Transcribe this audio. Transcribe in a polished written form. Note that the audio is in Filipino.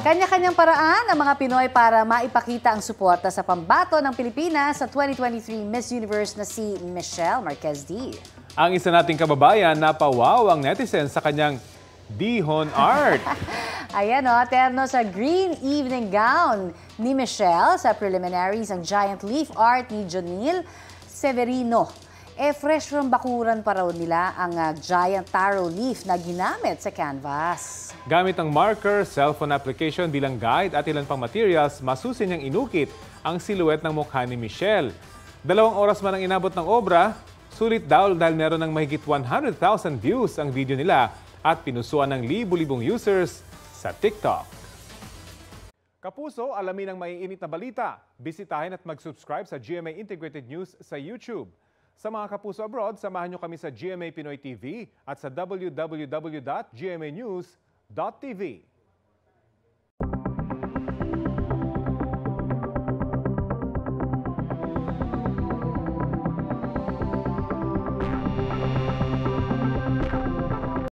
Kanya-kanyang paraan ang mga Pinoy para maipakita ang suporta sa pambato ng Pilipinas sa 2023 Miss Universe na si Michelle Marquez-D. Ang isa nating kababayan napawaw ang netizens sa kanyang Dihon art. Ayan o, terno sa green evening gown ni Michelle sa preliminaries ang giant leaf art ni Jonil Severino. Fresh from bakuran pa raw nila ang giant taro leaf na ginamit sa canvas. Gamit ang marker, cellphone application bilang guide at ilan pang materials, masusin niyang inukit ang silhouette ng mukha ni Michelle. 2 oras man ang inabot ng obra, sulit daw dahil meron ng mahigit 100,000 views ang video nila at pinusuan ng libu-libong users sa TikTok. Kapuso, alamin ang maiinit na balita. Bisitahin at mag-subscribe sa GMA Integrated News sa YouTube. Sa mga kapuso abroad, samahan nyo kami sa GMA Pinoy TV at sa www.gmanews.tv.